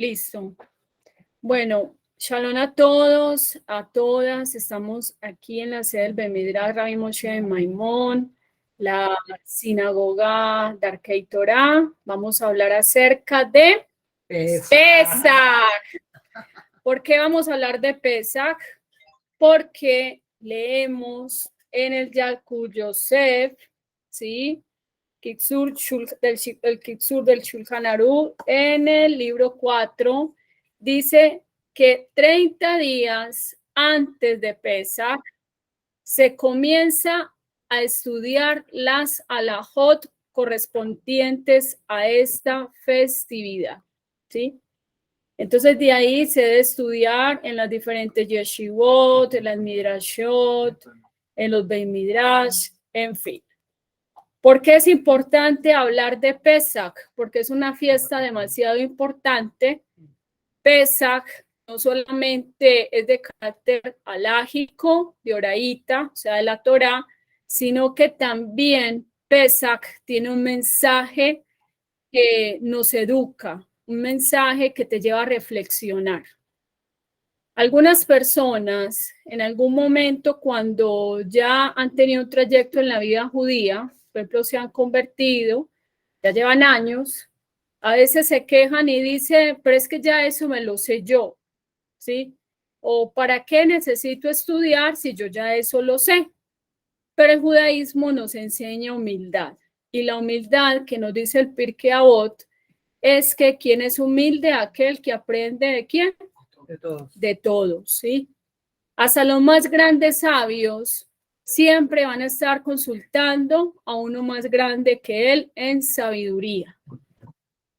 Listo. Bueno, shalom a todos, a todas. Estamos aquí en la sede del Beit Midrash Rabbi Moshe Maimón, la sinagoga Darkei Torah. Vamos a hablar acerca de Pesach. ¿Por qué vamos a hablar de Pesach? Porque leemos en el Yalkut Yosef, ¿sí? El Kitsur del Shulchan Aruch, en el libro 4, dice que 30 días antes de Pesach se comienza a estudiar las alajot correspondientes a esta festividad, ¿sí? Entonces de ahí se debe estudiar en las diferentes yeshivot, en las midrashot, en los Beit Midrash, en fin. ¿Por qué es importante hablar de Pesach? Porque es una fiesta demasiado importante. Pesach no solamente es de carácter alágico, de oraíta, o sea, de la Torá, sino que también Pesach tiene un mensaje que nos educa, un mensaje que te lleva a reflexionar. Algunas personas en algún momento cuando ya han tenido un trayecto en la vida judía, por ejemplo, se han convertido, ya llevan años, a veces se quejan y dicen, pero es que ya eso me lo sé yo, ¿sí? O ¿para qué necesito estudiar si yo ya eso lo sé? Pero el judaísmo nos enseña humildad. Y la humildad que nos dice el Pirkei Avot es que quien es humilde, aquel que aprende ¿de quién? De todos. De todos, ¿sí? Hasta los más grandes sabios siempre van a estar consultando a uno más grande que él en sabiduría.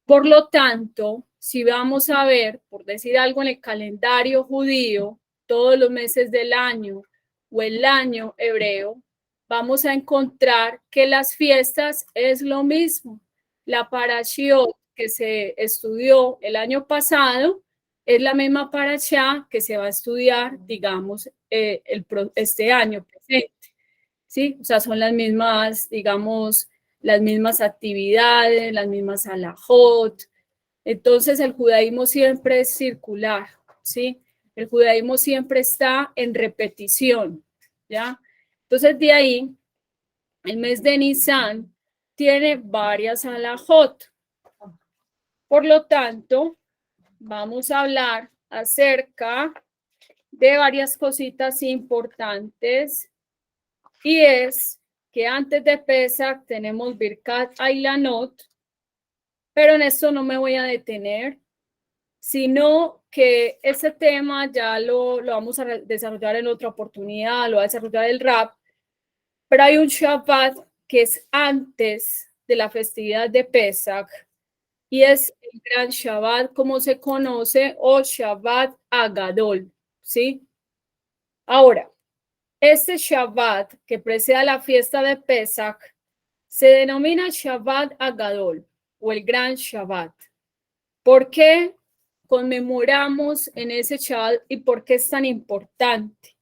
Por lo tanto, si vamos a ver, por decir algo en el calendario judío, todos los meses del año o el año hebreo, vamos a encontrar que las fiestas es lo mismo. La parashiot que se estudió el año pasado es la misma parashá que se va a estudiar, digamos, este año presente, ¿sí? O sea, son las mismas, digamos, las mismas actividades, las mismas alajot. Entonces, el judaísmo siempre es circular, ¿sí? El judaísmo siempre está en repetición, ¿ya? Entonces, de ahí, el mes de Nisan tiene varias alajot. Por lo tanto, vamos a hablar acerca de varias cositas importantes y es que antes de Pesach tenemos Birkat Ailanot, pero en esto no me voy a detener, sino que ese tema ya lo vamos a desarrollar en otra oportunidad, lo va a desarrollar el Rab, pero hay un Shabbat que es antes de la festividad de Pesach, y es el gran Shabbat, como se conoce, o Shabbat Agadol, ¿sí? Ahora, este Shabbat que precede a la fiesta de Pesach se denomina Shabbat Agadol o el gran Shabbat. ¿Por qué conmemoramos en ese Shabbat y por qué es tan importante?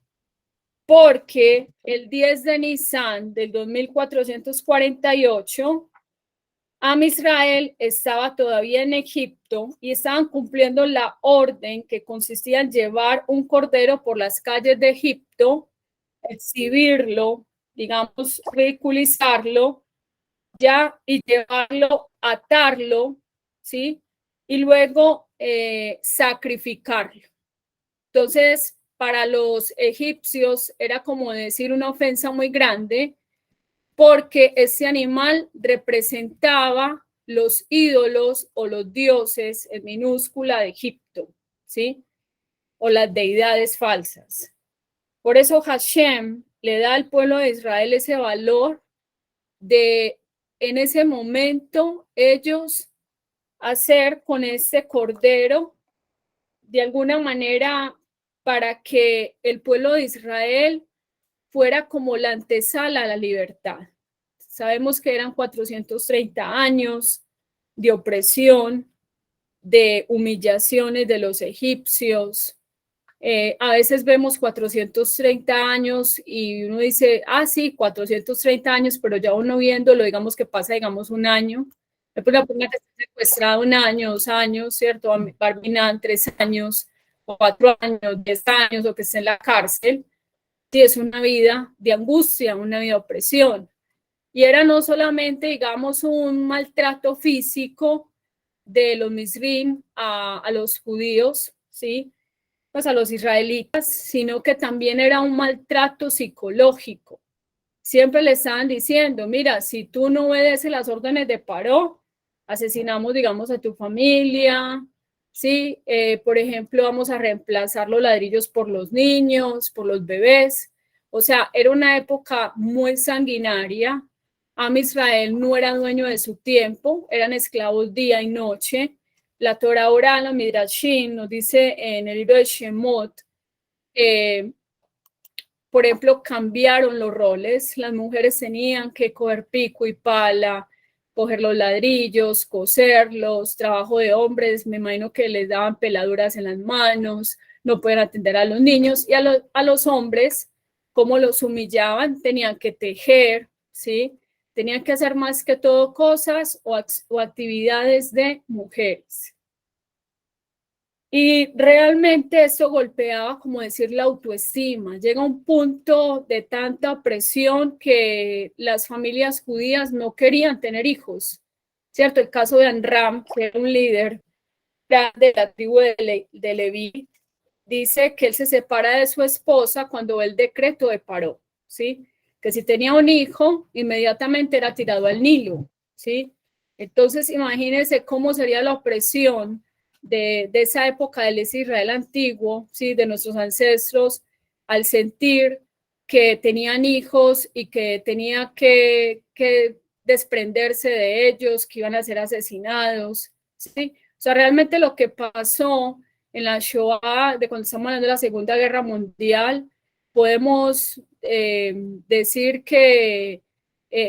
Porque el 10 de Nisan del 2448, Am Israel estaba todavía en Egipto y estaban cumpliendo la orden que consistía en llevar un cordero por las calles de Egipto, exhibirlo, digamos, ridiculizarlo, ya, y llevarlo, atarlo, ¿sí? Y luego sacrificarlo. Entonces, para los egipcios era como decir una ofensa muy grande, porque ese animal representaba los ídolos o los dioses en minúscula de Egipto, ¿sí? O las deidades falsas. Por eso Hashem le da al pueblo de Israel ese valor de, en ese momento, ellos hacer con este cordero, de alguna manera, para que el pueblo de Israel fuera como la antesala a la libertad. Sabemos que eran 430 años de opresión, de humillaciones de los egipcios. A veces vemos 430 años y uno dice, sí, 430 años, pero ya uno viéndolo, digamos que pasa, digamos, un año. Una persona que está secuestrada 1 año, 2 años, ¿cierto? Barminan 3 años, 4 años, 10 años, o que esté en la cárcel, sí, es una vida de angustia, una vida de opresión. Y era no solamente, digamos, un maltrato físico de los misrim a los judíos, ¿sí? Pues a los israelitas, sino que también era un maltrato psicológico. Siempre le estaban diciendo, mira, si tú no obedeces las órdenes de Paró, asesinamos, digamos, a tu familia, ¿sí? Por ejemplo, vamos a reemplazar los ladrillos por los niños, por los bebés. O sea, era una época muy sanguinaria. Am Israel no era dueño de su tiempo, eran esclavos día y noche. La Torah oral, la Midrashim, nos dice en el libro de Shemot, por ejemplo, cambiaron los roles. Las mujeres tenían que coger pico y pala, coger los ladrillos, coserlos, trabajo de hombres, me imagino que les daban peladuras en las manos, no pueden atender a los niños, y a los hombres, como los humillaban, tenían que tejer, ¿sí? Tenían que hacer más que todo cosas o actividades de mujeres. Y realmente eso golpeaba, como decir, la autoestima. Llega un punto de tanta presión que las familias judías no querían tener hijos, ¿cierto? El caso de Amram, que era un líder de la tribu de Leví, dice que él se separa de su esposa cuando ve el decreto de Paró, ¿sí? Que si tenía un hijo, inmediatamente era tirado al Nilo, ¿sí? Entonces, imagínense cómo sería la opresión de esa época del Israel antiguo, ¿sí? De nuestros ancestros, al sentir que tenían hijos y que tenía que desprenderse de ellos, que iban a ser asesinados, ¿sí? O sea, realmente lo que pasó en la Shoah, de cuando estamos hablando de la Segunda Guerra Mundial, podemos decir que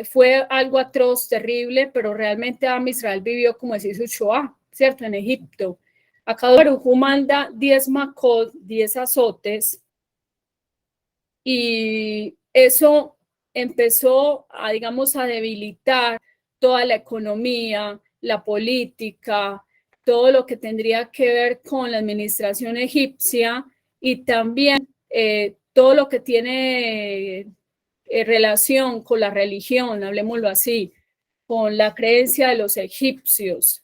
fue algo atroz, terrible, pero realmente Am Israel vivió, como decir, su Shoah, ¿cierto? En Egipto. Acá Baruj manda 10 makot, 10 azotes, y eso empezó a, digamos, a debilitar toda la economía, la política, todo lo que tendría que ver con la administración egipcia, y también todo lo que tiene relación con la religión, hablemoslo así, con la creencia de los egipcios.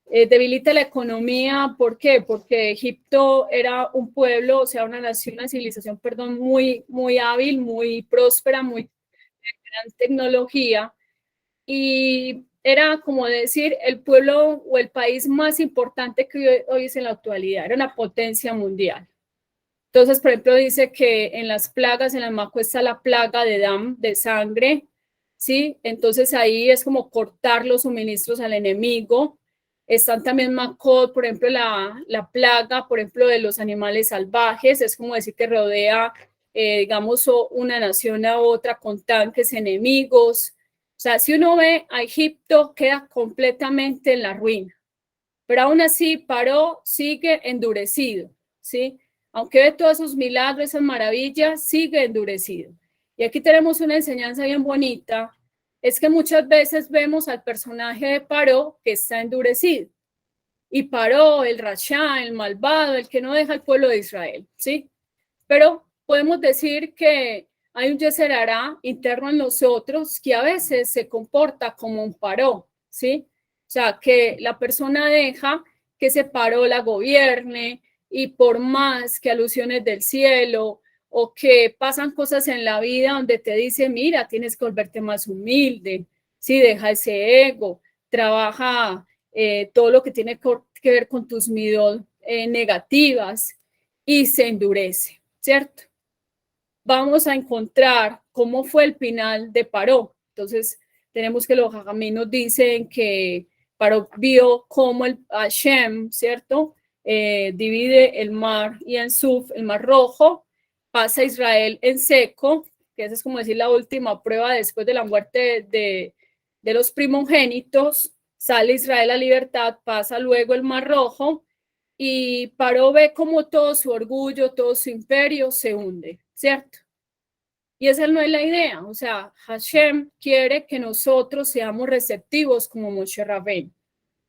Debilita la economía, ¿por qué? Porque Egipto era un pueblo, o sea, una nación, una civilización, perdón, muy, muy hábil, muy próspera, muy gran tecnología, y era como decir el pueblo o el país más importante que hoy es en la actualidad, era una potencia mundial. Entonces, por ejemplo, dice que en las plagas, en la Maco está la plaga de dam, de sangre, ¿sí? Entonces ahí es como cortar los suministros al enemigo. Están también Macot, por ejemplo, la plaga, por ejemplo, de los animales salvajes, es como decir que rodea, digamos, una nación a otra con tanques enemigos. O sea, si uno ve a Egipto, queda completamente en la ruina. Pero aún así, Paró sigue endurecido, ¿sí? Aunque ve todos esos milagros, esas maravillas, sigue endurecido. Y aquí tenemos una enseñanza bien bonita, es que muchas veces vemos al personaje de Paró que está endurecido. Y Paró, el Rasha, el malvado, el que no deja al pueblo de Israel, ¿sí? Pero podemos decir que hay un Yetzer Hará interno en nosotros que a veces se comporta como un Paró, ¿sí? O sea, que la persona deja que ese Paró la gobierne, y por más que alusiones del cielo o que pasan cosas en la vida donde te dice, mira, tienes que volverte más humilde, ¿sí? Deja ese ego, trabaja todo lo que tiene que ver con tus midot negativas, y se endurece, ¿cierto? Vamos a encontrar cómo fue el final de Paró. Entonces, tenemos que los Jajamim nos dicen que Paró vio cómo el Hashem, ¿cierto? Divide el mar y en Suf, el mar rojo, pasa Israel en seco, que esa es como decir la última prueba después de la muerte de los primogénitos, sale Israel a libertad, pasa luego el mar rojo, y Paró ve como todo su orgullo, todo su imperio se hunde, ¿cierto? Y esa no es la idea. O sea, Hashem quiere que nosotros seamos receptivos como Moshe Rabbeinu. O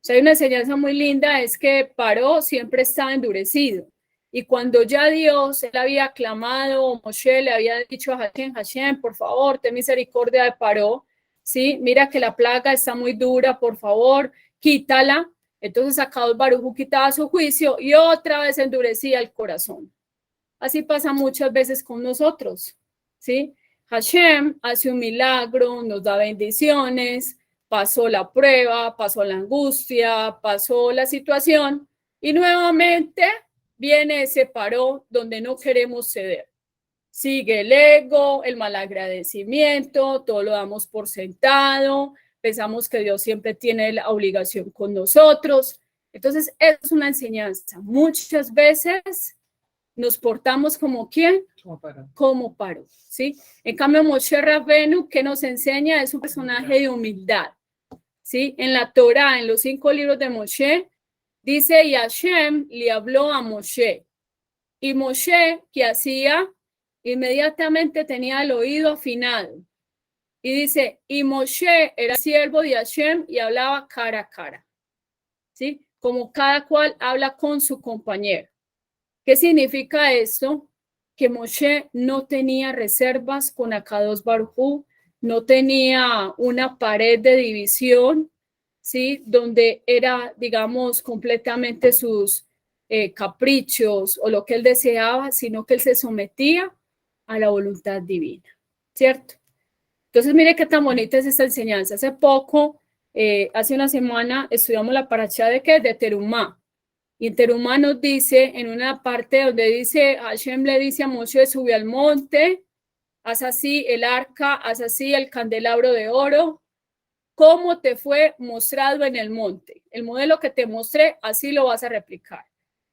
sea, hay una enseñanza muy linda, es que Paró siempre estaba endurecido. Y cuando ya Dios, él había clamado, Moshe le había dicho a Hashem, Hashem, por favor, ten misericordia de Paró, ¿sí? Mira que la plaga está muy dura, por favor, quítala. Entonces Akadosh Baruj Hu quitaba su juicio y otra vez endurecía el corazón. Así pasa muchas veces con nosotros, ¿sí? Hashem hace un milagro, nos da bendiciones, pasó la prueba, pasó la angustia, pasó la situación y nuevamente viene ese paró donde no queremos ceder. Sigue el ego, el malagradecimiento, todo lo damos por sentado, pensamos que Dios siempre tiene la obligación con nosotros. Entonces, es una enseñanza. Muchas veces nos portamos como ¿quién? Como Paró, ¿sí? En cambio, Moshe Rabbeinu, que nos enseña, es un personaje de humildad, ¿sí? En la Torá, en los 5 libros de Moshe, dice, y Hashem le habló a Moshe. Y Moshe, ¿qué hacía? Inmediatamente tenía el oído afinado. Y dice, y Moshe era siervo de Hashem y hablaba cara a cara, ¿sí? Como cada cual habla con su compañero. ¿Qué significa esto? Que Moshe no tenía reservas con Akadosh Baruj Hu, no tenía una pared de división, ¿sí? Donde era, digamos, completamente sus caprichos o lo que él deseaba, sino que él se sometía a la voluntad divina, ¿cierto? Entonces, mire qué tan bonita es esta enseñanza. Hace poco, hace una semana, estudiamos la parashá de ¿qué? De Terumá. Y en Terumá nos dice, en una parte donde dice, Hashem le dice a Moshe, sube al monte, haz así el arca, haz así el candelabro de oro, ¿cómo te fue mostrado en el monte? El modelo que te mostré, así lo vas a replicar.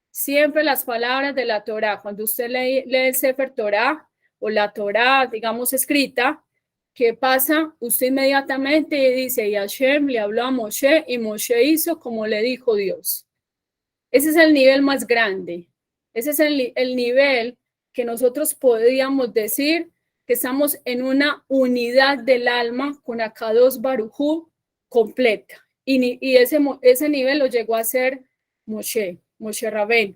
Siempre las palabras de la Torá, cuando usted lee el Sefer Torá o la Torá, digamos, escrita, ¿qué pasa? Usted inmediatamente dice, y Hashem le habló a Moshe y Moshe hizo como le dijo Dios. Ese es el nivel más grande. Ese es el nivel que nosotros podríamos decir que estamos en una unidad del alma con Akadosh Baruj Hu completa. Y ese nivel lo llegó a ser Moshe Rabbeinu.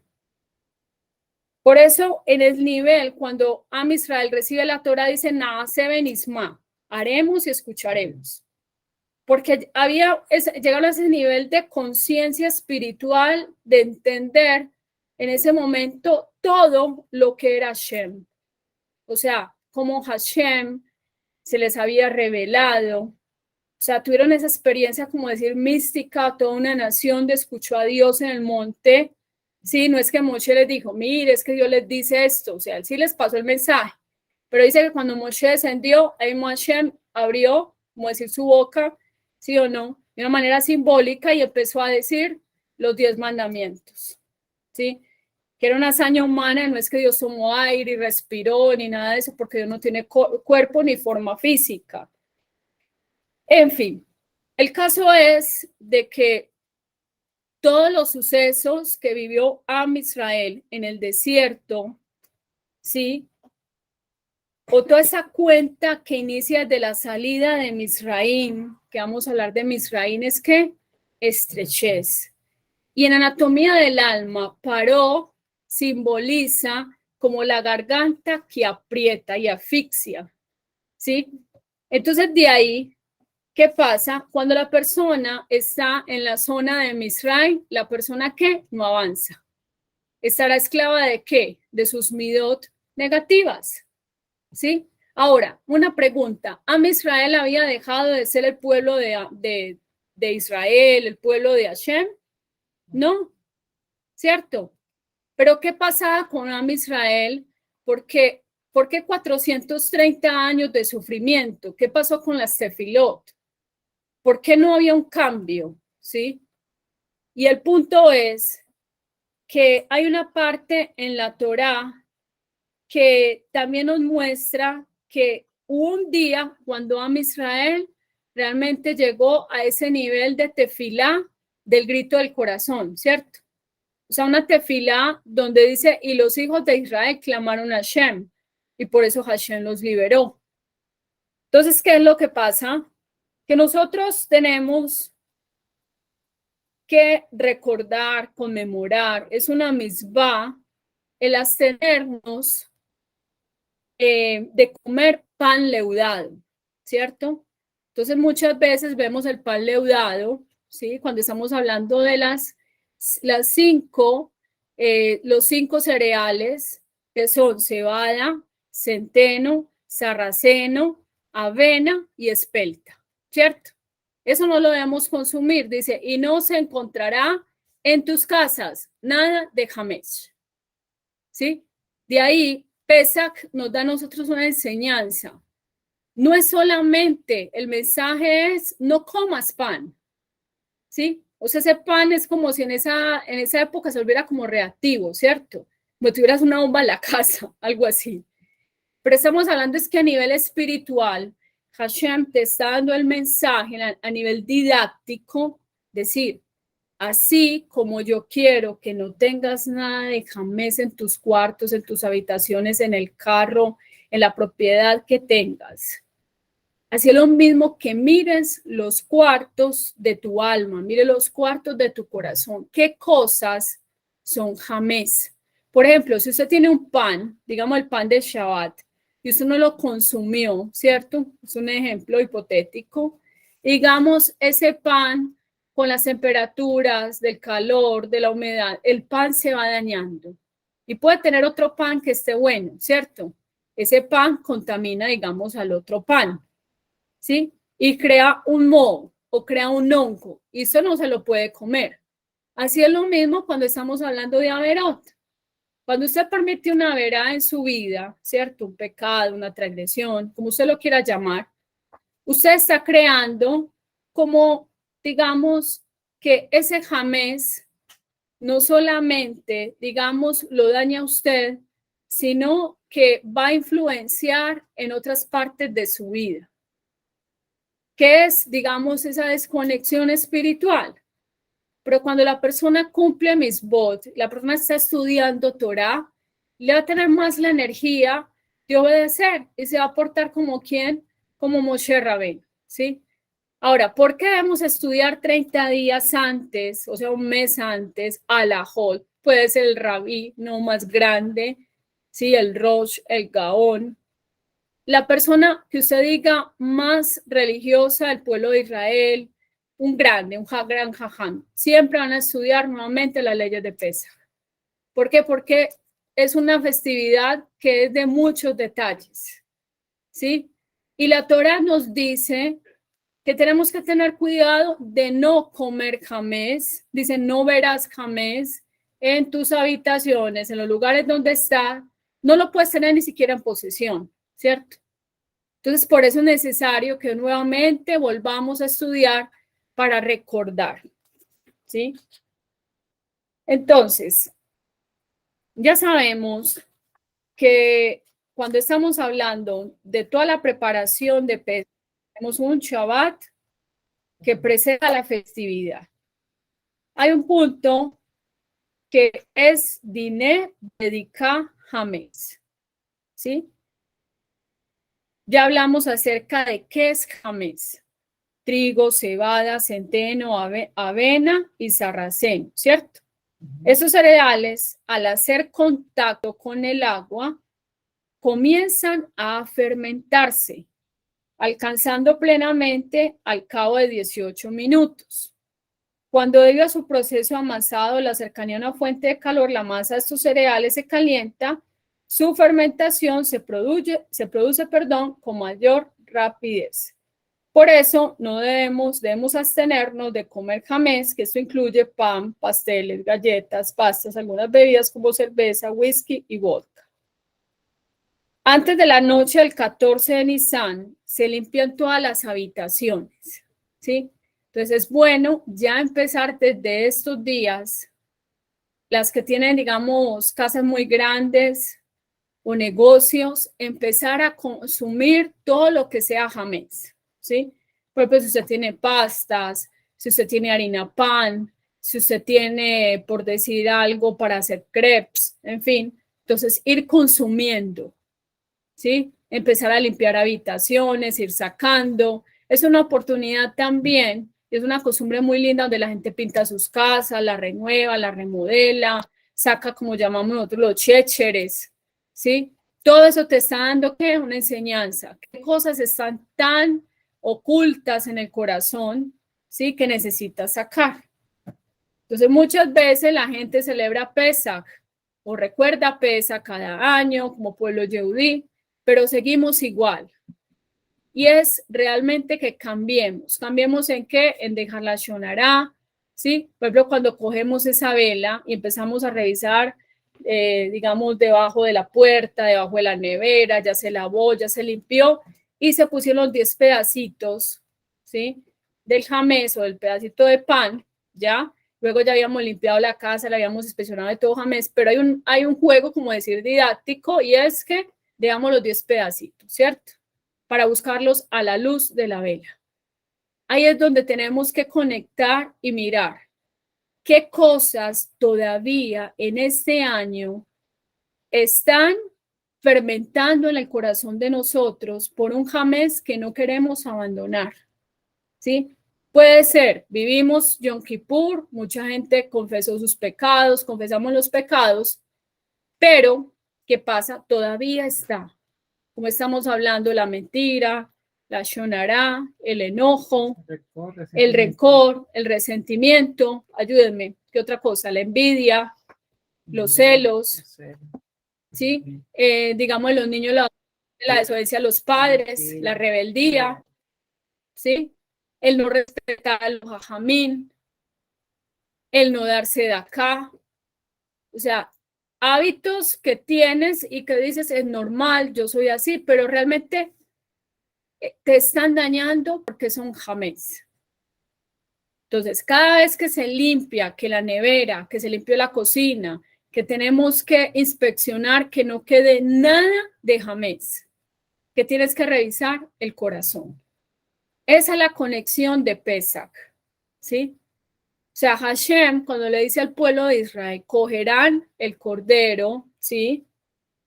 Por eso, en el nivel, cuando Am Israel recibe la Torah, dice, Naase Benisma, haremos y escucharemos. Porque llegaron a ese nivel de conciencia espiritual, de entender en ese momento todo lo que era Hashem. O sea, como Hashem se les había revelado. O sea, tuvieron esa experiencia, como decir, mística, toda una nación escuchó a Dios en el monte. Sí, no es que Moshe les dijo, mire, es que Dios les dice esto. O sea, él sí les pasó el mensaje. Pero dice que cuando Moshe descendió, ahí Hashem abrió, como decir, su boca, ¿sí o no? De una manera simbólica y empezó a decir los 10 mandamientos, ¿sí? Que era una hazaña humana, no es que Dios tomó aire y respiró ni nada de eso, porque Dios no tiene cuerpo ni forma física. En fin, el caso es de que todos los sucesos que vivió Am Israel en el desierto, ¿sí? O toda esa cuenta que inicia desde la salida de Misraim, que vamos a hablar de Misraim, es que estrechez. Y en anatomía del alma, Paró simboliza como la garganta que aprieta y asfixia, ¿sí? Entonces, de ahí, ¿qué pasa? Cuando la persona está en la zona de Misraim, la persona que no avanza. ¿Estará esclava de qué? De sus midot negativas. ¿Sí? Ahora, una pregunta. ¿Am Israel había dejado de ser el pueblo de Israel, el pueblo de Hashem? No, ¿cierto? Pero ¿qué pasaba con Am Israel? ¿Por qué 430 años de sufrimiento? ¿Qué pasó con las tefilot? ¿Por qué no había un cambio? ¿Sí? Y el punto es que hay una parte en la Torá que también nos muestra que un día cuando Am Israel realmente llegó a ese nivel de tefilá del grito del corazón, ¿cierto? O sea, una tefilá donde dice, y los hijos de Israel clamaron a Hashem. y por eso Hashem los liberó. Entonces, ¿qué es lo que pasa? Que nosotros tenemos que recordar, conmemorar, es una misvá el abstenernos de comer pan leudado, ¿cierto? Entonces muchas veces vemos el pan leudado, ¿sí? Cuando estamos hablando de los 5 cereales que son cebada, centeno, sarraceno, avena y espelta, ¿cierto? Eso no lo debemos consumir, dice, y no se encontrará en tus casas nada de jamés, ¿sí? De ahí, Pesach nos da a nosotros una enseñanza. No es solamente, el mensaje es, no comas pan, ¿sí? O sea, ese pan es como si en esa época se volviera como reactivo, ¿cierto? Como tuvieras una bomba en la casa, algo así. Pero estamos hablando es que a nivel espiritual, Hashem te está dando el mensaje a nivel didáctico, decir, así como yo quiero que no tengas nada de jamés en tus cuartos, en tus habitaciones, en el carro, en la propiedad que tengas. Así es lo mismo que mires los cuartos de tu alma, mire los cuartos de tu corazón. ¿Qué cosas son jamés? Por ejemplo, si usted tiene un pan, digamos el pan de Shabbat, y usted no lo consumió, ¿cierto? Es un ejemplo hipotético. Digamos, ese pan con las temperaturas, del calor, de la humedad, el pan se va dañando. Y puede tener otro pan que esté bueno, ¿cierto? Ese pan contamina, digamos, al otro pan, ¿sí? Y crea un moho o crea un hongo, y eso no se lo puede comer. Así es lo mismo cuando estamos hablando de averot. Cuando usted permite una verá en su vida, ¿cierto? Un pecado, una transgresión, como usted lo quiera llamar, usted está creando como, digamos, que ese jamés no solamente, digamos, lo daña a usted, sino que va a influenciar en otras partes de su vida. ¿Qué es, digamos, esa desconexión espiritual? Pero cuando la persona cumple misbot, la persona está estudiando Torah, le va a tener más la energía de obedecer y se va a portar como quien, como Moshe Rabén, ¿sí? Ahora, ¿por qué debemos estudiar 30 días antes, o sea, un mes antes, alajot? Puede ser el rabí, no más grande, ¿sí? El Rosh, el Gaón. La persona que usted diga más religiosa del pueblo de Israel, un grande, un gran jajam, siempre van a estudiar nuevamente las leyes de Pesaj. ¿Por qué? Porque es una festividad que es de muchos detalles, ¿sí? Y la Torah nos dice que tenemos que tener cuidado de no comer jamés, dice, no verás jamés en tus habitaciones, en los lugares donde está, no lo puedes tener ni siquiera en posesión, ¿cierto? Entonces, por eso es necesario que nuevamente volvamos a estudiar para recordar, ¿sí? Entonces, ya sabemos que cuando estamos hablando de toda la preparación de Pesaj, tenemos un Shabbat que precede a la festividad. Hay un punto que es Diné Dedica Hametz, ¿sí? Ya hablamos acerca de qué es Hametz. Trigo, cebada, centeno, avena y sarraceno, ¿cierto? Esos cereales, al hacer contacto con el agua, comienzan a fermentarse, alcanzando plenamente al cabo de 18 minutos. Cuando debido a su proceso amasado, la cercanía a una fuente de calor, la masa de estos cereales se calienta, su fermentación se produce, con mayor rapidez. Por eso no debemos abstenernos de comer jamés, que esto incluye pan, pasteles, galletas, pastas, algunas bebidas como cerveza, whisky y vodka. Antes de la noche del 14 de Nisan, se limpian todas las habitaciones, ¿sí? Entonces es bueno ya empezar desde estos días, las que tienen, digamos, casas muy grandes o negocios, empezar a consumir todo lo que sea jamés, ¿sí? Por ejemplo, si usted tiene pastas, si usted tiene harina pan, si usted tiene, por decir algo, para hacer crepes, en fin, entonces ir consumiendo. ¿sí? Empezar a limpiar habitaciones, ir sacando. Es una oportunidad también, es una costumbre muy linda donde la gente pinta sus casas, la renueva, la remodela, saca, como llamamos nosotros, los chécheres, ¿sí? Todo eso te está dando, ¿qué? Una enseñanza. ¿Qué cosas están tan ocultas en el corazón, ¿sí? Que necesitas sacar. Entonces, muchas veces la gente celebra Pesaj o recuerda Pesaj cada año como pueblo yehudí, pero seguimos igual. Y es realmente que cambiemos. ¿Cambiemos en qué? En dejar la shonará, ¿sí? Por ejemplo, cuando cogemos esa vela y empezamos a revisar, digamos, debajo de la puerta, debajo de la nevera, ya se lavó, ya se limpió, y se pusieron los 10 pedacitos, ¿sí? Del jamés o del pedacito de pan, ¿ya? Luego ya habíamos limpiado la casa, la habíamos inspeccionado de todo jamés, pero hay un juego, como decir, didáctico, y es que dejamos los 10 pedacitos, ¿cierto? Para buscarlos a la luz de la vela. Ahí es donde tenemos que conectar y mirar qué cosas todavía en este año están fermentando en el corazón de nosotros por un jamés que no queremos abandonar, ¿sí? Puede ser, vivimos Yom Kippur, mucha gente confesó sus pecados, confesamos los pecados, pero ¿qué pasa? Todavía está, como estamos hablando, la mentira, la shonará, el enojo, el rencor, el resentimiento, ayúdenme, ¿qué otra cosa? La envidia, los celos, ¿sí? Digamos, los niños, la desobediencia a los padres, la rebeldía, ¿sí? El no respetar a los hajamín, el no darse de acá, o sea, hábitos que tienes y que dices es normal, yo soy así, pero realmente te están dañando porque son jamés. Entonces, cada vez que se limpia, que la nevera, que se limpió la cocina, que tenemos que inspeccionar que no quede nada de jamés, que tienes que revisar el corazón. Esa es la conexión de Pesach, ¿sí? O sea, Hashem, cuando le dice al pueblo de Israel, cogerán el cordero, ¿sí?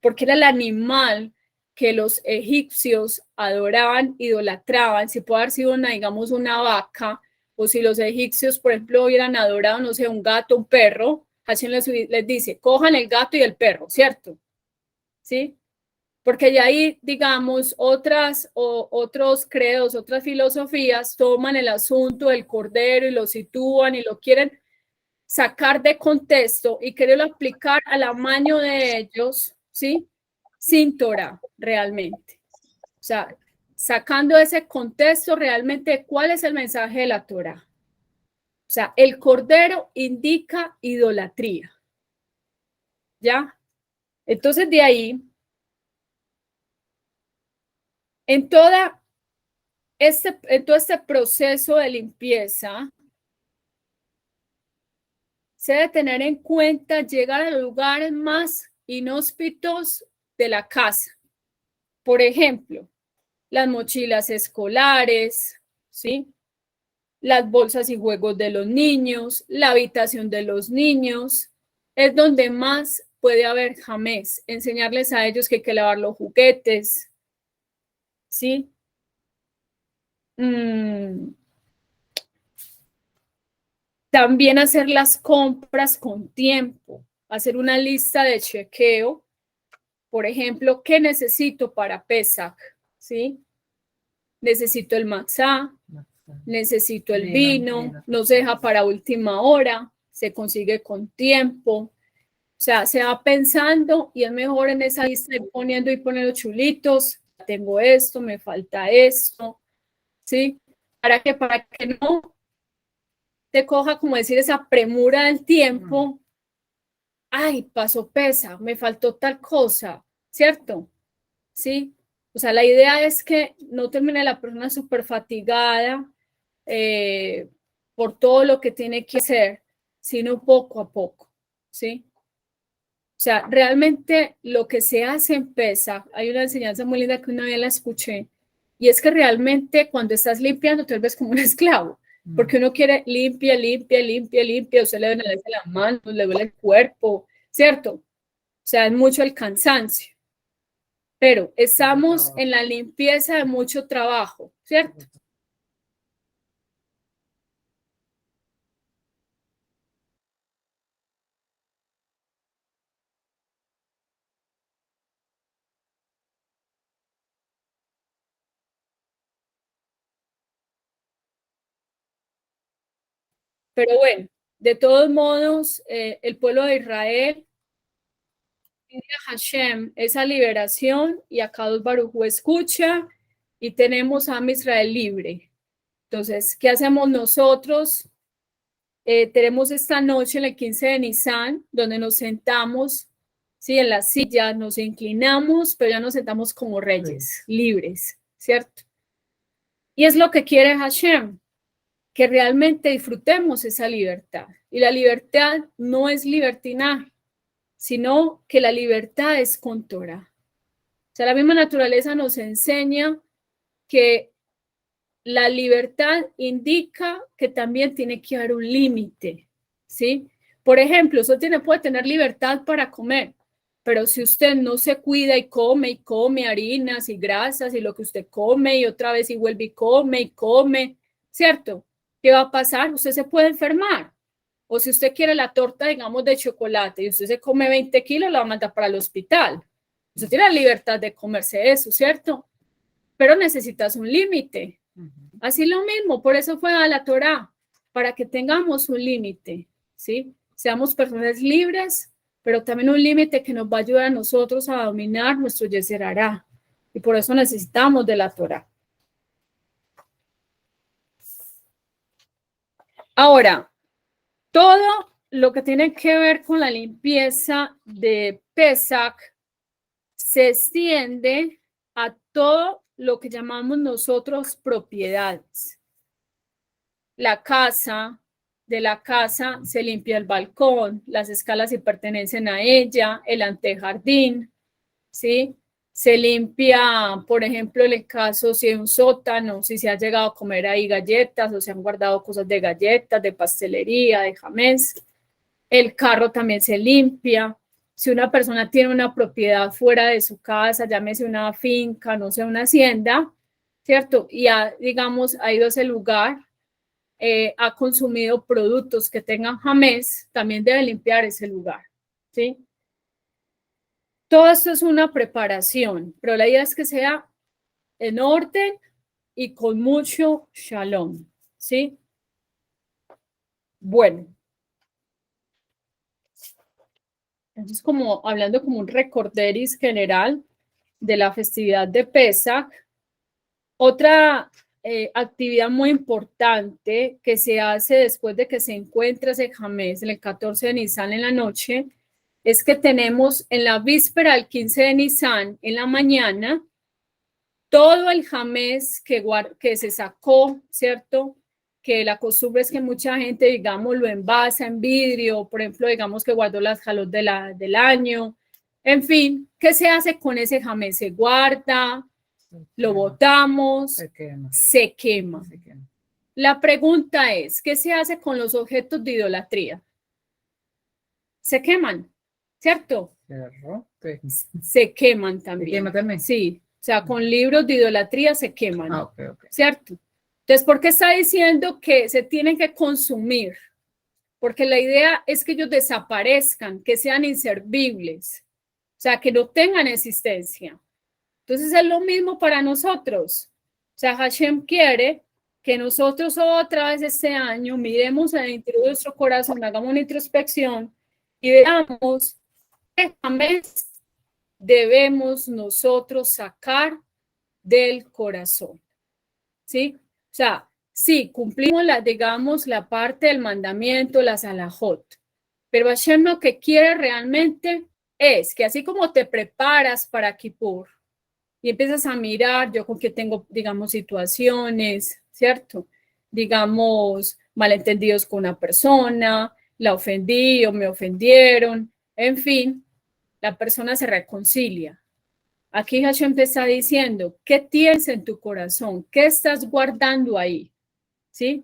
Porque era el animal que los egipcios adoraban, idolatraban, si puede haber sido digamos, una vaca, o si los egipcios, por ejemplo, hubieran adorado, no sé, un gato, un perro, Hashem les dice, cojan el gato y el perro, ¿cierto? ¿Sí? Porque ya ahí, digamos, otros credos, otras filosofías toman el asunto del cordero y lo sitúan y lo quieren sacar de contexto y quererlo aplicar al amaño de ellos, ¿sí? Sin Torah, realmente. O sea, sacando ese contexto realmente, ¿cuál es el mensaje de la Torah? O sea, el cordero indica idolatría, ¿ya? Entonces, de ahí, en todo este proceso de limpieza, se debe tener en cuenta llegar a los lugares más inhóspitos de la casa. Por ejemplo, las mochilas escolares, ¿sí? Las bolsas y juegos de los niños, la habitación de los niños, es donde más puede haber jamés. Enseñarles a ellos que hay que lavar los juguetes, ¿sí? También hacer las compras con tiempo, hacer una lista de chequeo. Por ejemplo, ¿qué necesito para Pesach? ¿Sí? Necesito el matzá, necesito el vino, no se deja para última hora, se consigue con tiempo. O sea, se va pensando y es mejor en esa lista ir poniendo chulitos. Tengo esto, me falta esto, ¿sí? Para que no te coja, como decir, esa premura del tiempo. Ay, pasó pesa, me faltó tal cosa, ¿cierto? ¿Sí? O sea, la idea es que no termine la persona súper fatigada por todo lo que tiene que hacer, sino poco a poco, ¿sí? O sea, realmente lo que se hace en PESA, hay una enseñanza muy linda que una vez la escuché, y es que realmente cuando estás limpiando te ves como un esclavo, porque uno quiere limpia, usted le duele las manos, le duele el cuerpo, ¿cierto? O sea, es mucho el cansancio. pero estamos en la limpieza de mucho trabajo, ¿cierto? Pero bueno, de todos modos, el pueblo de Israel pide a Hashem esa liberación y a Kadosh Baruj Hu escucha y tenemos a Israel libre. Entonces, ¿qué hacemos nosotros? Tenemos esta noche, en el 15 de Nisan, donde nos sentamos, ¿sí? En la silla, nos inclinamos, pero ya nos sentamos como reyes, libres, ¿cierto? Y es lo que quiere Hashem, que realmente disfrutemos esa libertad. Y la libertad no es libertinaje, sino que la libertad es con Torah. O sea, la misma naturaleza nos enseña que la libertad indica que también tiene que haber un límite, ¿sí? Por ejemplo, usted puede tener libertad para comer, pero si usted no se cuida y come harinas y grasas y lo que usted come y otra vez y vuelve y come, ¿cierto? ¿Qué va a pasar? Usted se puede enfermar. O si usted quiere la torta, digamos, de chocolate y usted se come 20 kilos, la va a mandar para el hospital. Usted tiene la libertad de comerse eso, ¿cierto? Pero necesitas un límite. Así lo mismo, por eso fue a la Torá, para que tengamos un límite, ¿sí? Seamos personas libres, pero también un límite que nos va a ayudar a nosotros a dominar nuestro Yetzer Hará. Y por eso necesitamos de la Torá. Ahora, todo lo que tiene que ver con la limpieza de Pesach se extiende a todo lo que llamamos nosotros propiedades. La casa, de la casa se limpia el balcón, las escalas si pertenecen a ella, el antejardín, ¿sí? Se limpia, por ejemplo, en el caso si hay un sótano, si se ha llegado a comer ahí galletas o se han guardado cosas de galletas, de pastelería, de jamés. El carro también se limpia. Si una persona tiene una propiedad fuera de su casa, llámese una finca, no sé, una hacienda, ¿cierto? Y ya, digamos, ha ido a ese lugar, ha consumido productos que tengan jamés, también debe limpiar ese lugar, ¿sí? Todo esto es una preparación, pero la idea es que sea en orden y con mucho shalom, ¿sí? Bueno, entonces como hablando como un recorderis general de la festividad de Pesach, otra actividad muy importante que se hace después de que se encuentra ese jamés, en el 14 de Nisan en la noche, es que tenemos en la víspera del 15 de Nisan, en la mañana, todo el jamés que se sacó, ¿cierto? Que la costumbre es que mucha gente, digamos, lo envasa en vidrio, por ejemplo, digamos que guardó las jalot del año, en fin, ¿qué se hace con ese jamés? Se guarda, lo botamos, se quema. La pregunta es, ¿qué se hace con los objetos de idolatría? Se queman, ¿cierto? Se queman también. ¿Se quema también? Sí, o sea, con libros de idolatría se queman, ¿cierto? Entonces, ¿por qué está diciendo que se tienen que consumir? Porque la idea es que ellos desaparezcan, que sean inservibles, o sea, que no tengan existencia. Entonces es lo mismo para nosotros. O sea, Hashem quiere que nosotros otra vez este año miremos en el interior de nuestro corazón, hagamos una introspección y veamos qué jamás debemos nosotros sacar del corazón. ¿Sí? O sea, sí, cumplimos digamos, la parte del mandamiento, las alajot, pero Hashem lo que quiere realmente es que así como te preparas para Kippur, y empiezas a mirar, yo con qué tengo, digamos, situaciones, ¿cierto? Digamos, malentendidos con una persona, la ofendí o me ofendieron, en fin, la persona se reconcilia. Aquí Hashem te está diciendo, ¿qué tienes en tu corazón? ¿Qué estás guardando ahí? ¿Sí?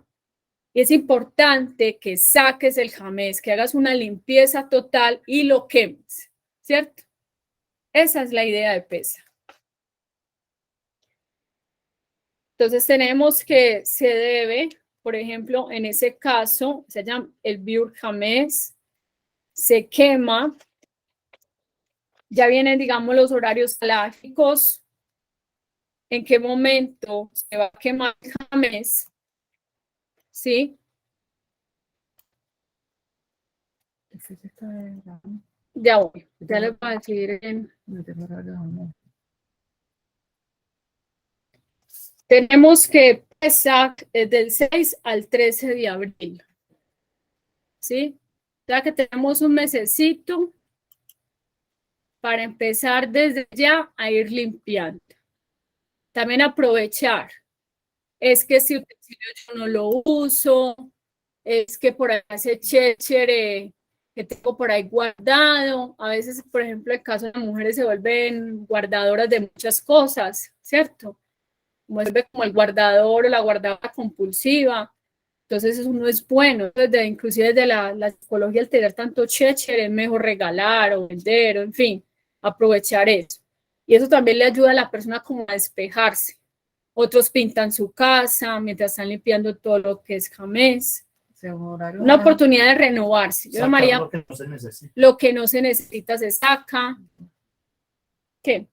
Y es importante que saques el jamés, que hagas una limpieza total y lo quemes, ¿cierto? Esa es la idea de Pesach. Entonces tenemos que se debe, por ejemplo, en ese caso, se llama el biur jamés, se quema, ya vienen, digamos, los horarios halásicos, en qué momento se va a quemar el jamés, ¿sí? Ya voy, ya les voy a decir en... Tenemos que Pesach es del 6 al 13 de abril, ¿sí? Ya que tenemos un mesecito para empezar desde ya a ir limpiando. También aprovechar. Es que si utensilio yo no lo uso, es que por ahí hace chéchere que tengo por ahí guardado. A veces, por ejemplo, el caso de las mujeres se vuelven guardadoras de muchas cosas, ¿cierto? Vuelve como el guardador o la guardadora compulsiva. Entonces eso no es bueno. Inclusive desde la psicología, al tener tanto chéchere, es mejor regalar o vender, o en fin, aprovechar eso. Y eso también le ayuda a la persona como a despejarse. Otros pintan su casa mientras están limpiando todo lo que es jamés. Una oportunidad de renovarse. Yo llamaría lo que no se necesita. Lo que no se necesita se saca. ¿Qué?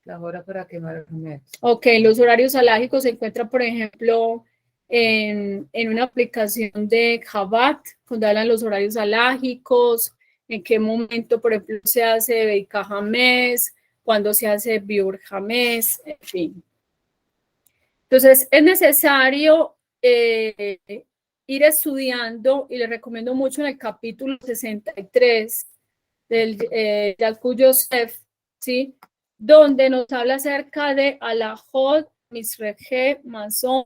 La hora para quemar el jamés. Ok, los horarios alágicos se encuentran, por ejemplo, en una aplicación de Chabad, cuando hablan los horarios alágicos, en qué momento, por ejemplo, se hace Beika Jamés, cuando se hace Biur Jamés, en fin. Entonces, es necesario ir estudiando, y les recomiendo mucho en el capítulo 63 del Yalkut Yosef, ¿sí? Donde nos habla acerca de Alajot, Misreje, Mazón,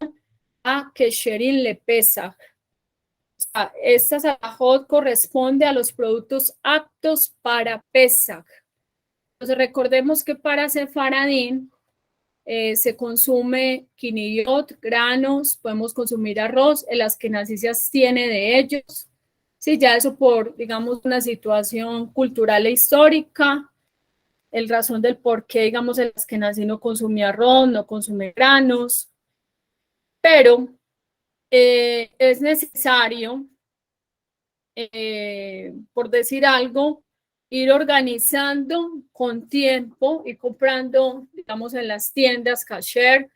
a Kesherin le Pesach. O sea, estas Alajot corresponde a los productos aptos para Pesach. Entonces, recordemos que para Sefaradín, se consume quiniyot, granos, podemos consumir arroz, el askenazí se abstiene de ellos. Sí, ya eso por, digamos, una situación cultural e histórica, el razón del por qué, digamos, el askenazí no consume arroz, no consume granos, pero es necesario, por decir algo, ir organizando con tiempo y comprando, digamos, en las tiendas kasher,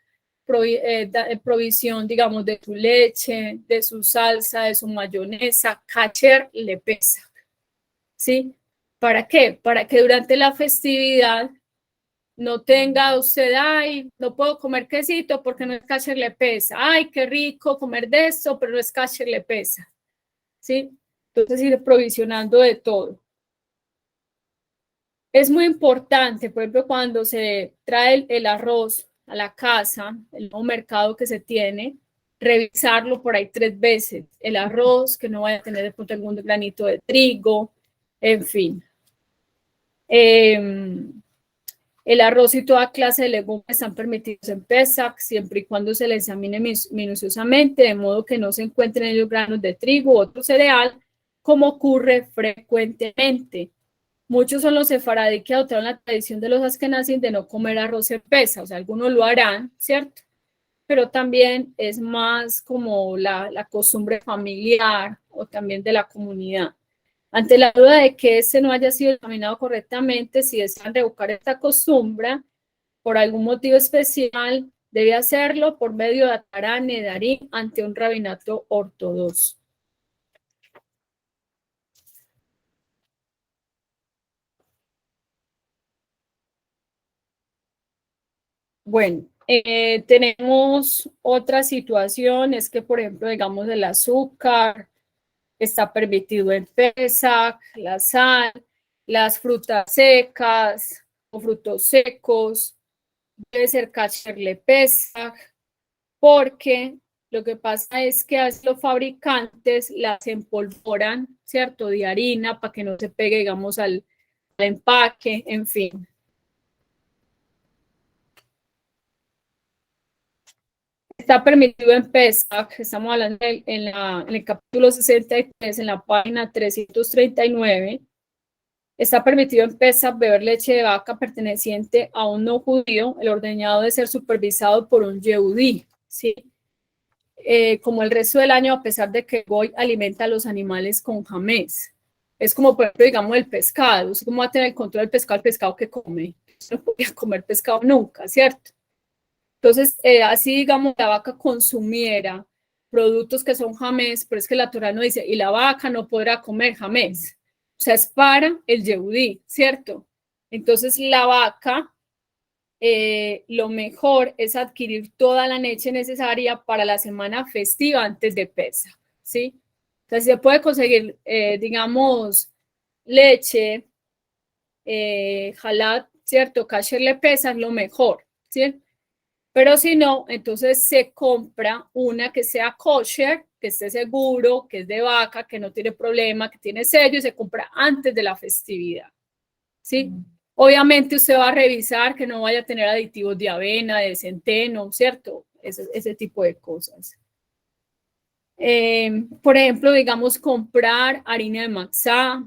provisión, digamos, de tu leche, de su salsa, de su mayonesa, kasher le pesa, ¿sí? ¿Para qué? Para que durante la festividad no tenga usted, ay, no puedo comer quesito porque no es kasher le pesa, ay, qué rico comer de esto, pero no es kasher le pesa, ¿sí? Entonces ir provisionando de todo. Es muy importante, por ejemplo, cuando se trae el arroz a la casa, el nuevo mercado que se tiene, revisarlo por ahí 3 veces. El arroz, que no vaya a tener de pronto algún granito de trigo, en fin. El arroz y toda clase de legumbres están permitidos en Pesach, siempre y cuando se le examine minuciosamente, de modo que no se encuentren ellos granos de trigo u otro cereal, como ocurre frecuentemente. Muchos son los sefaradí que adoptaron la tradición de los askenazim de no comer arroz en Pesach, o sea, algunos lo harán, ¿cierto? Pero también es más como la costumbre familiar o también de la comunidad. Ante la duda de que este no haya sido examinado correctamente, si desean revocar esta costumbre por algún motivo especial, debe hacerlo por medio de Atarán Nedarim ante un rabinato ortodoxo. Bueno, tenemos otra situación, es que, por ejemplo, digamos, el azúcar está permitido en Pesach, la sal, las frutas secas o frutos secos, debe ser kasher le Pesach, porque lo que pasa es que a veces los fabricantes las empolvoran, ¿cierto?, de harina para que no se pegue, digamos, al empaque, en fin. Está permitido en Pesach, estamos hablando en el capítulo 63, en la página 339. Está permitido en Pesach beber leche de vaca perteneciente a un no judío, el ordeñado de ser supervisado por un yehudí, ¿sí? Como el resto del año, a pesar de que Goy alimenta a los animales con jamés. Es como, por ejemplo, digamos, el pescado. ¿Usted cómo va a tener el control del pescado que come? No podía comer pescado nunca, ¿cierto? Entonces, así, digamos, la vaca consumiera productos que son jamés, pero es que la Torá no dice, y la vaca no podrá comer jamés. O sea, es para el Yehudí, ¿cierto? Entonces, la vaca, lo mejor es adquirir toda la leche necesaria para la semana festiva antes de Pesaj, ¿sí? Entonces, se puede conseguir, digamos, leche, halat, ¿cierto? Kasher le Pesaj, lo mejor, ¿sí? Pero si no, entonces se compra una que sea kosher, que esté seguro, que es de vaca, que no tiene problema, que tiene sello, y se compra antes de la festividad, ¿sí? Obviamente usted va a revisar que no vaya a tener aditivos de avena, de centeno, ¿cierto? Ese tipo de cosas. Por ejemplo, digamos, comprar harina de matzá,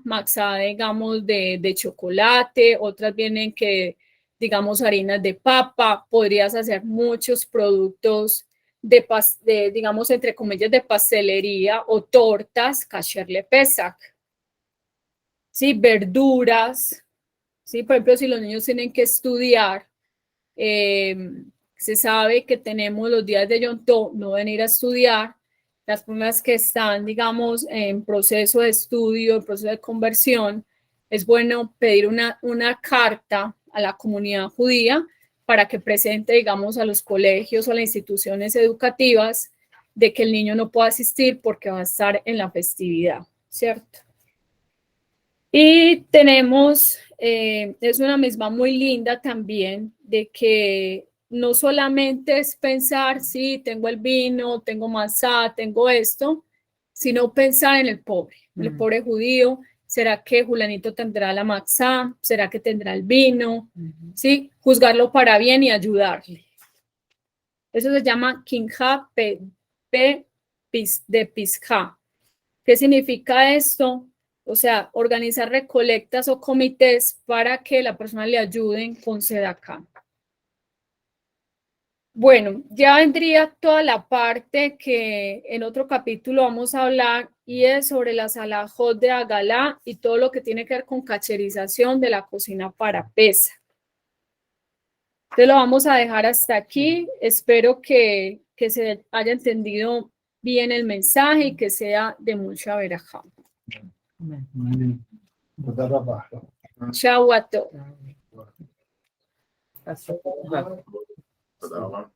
digamos, de chocolate, otras vienen que, digamos, harinas de papa, podrías hacer muchos productos digamos, entre comillas, de pastelería o tortas, kasher le Pesach, ¿sí? Verduras, ¿sí? Por ejemplo, si los niños tienen que estudiar, se sabe que tenemos los días de Yom Tov, no venir a estudiar. Las personas que están, digamos, en proceso de estudio, en proceso de conversión, es bueno pedir una carta a la comunidad judía para que presente, digamos, a los colegios o a las instituciones educativas de que el niño no pueda asistir porque va a estar en la festividad, ¿cierto? Y tenemos, es una misma muy linda también, de que no solamente es pensar, sí, tengo el vino, tengo masá, tengo esto, sino pensar en el pobre judío. ¿Será que Julanito tendrá la matzá? ¿Será que tendrá el vino? ¿Sí? Juzgarlo para bien y ayudarle. Eso se llama Kinja de Pisja. ¿Qué significa esto? O sea, organizar recolectas o comités para que la persona le ayuden con Sedacá. Bueno, ya vendría toda la parte que en otro capítulo vamos a hablar y es sobre las alajot de Agalá y todo lo que tiene que ver con cacherización de la cocina para Pesaj. Entonces lo vamos a dejar hasta aquí. Espero que se haya entendido bien el mensaje y que sea de mucha verajá. Chao a todos. Pasó. תודה רבה.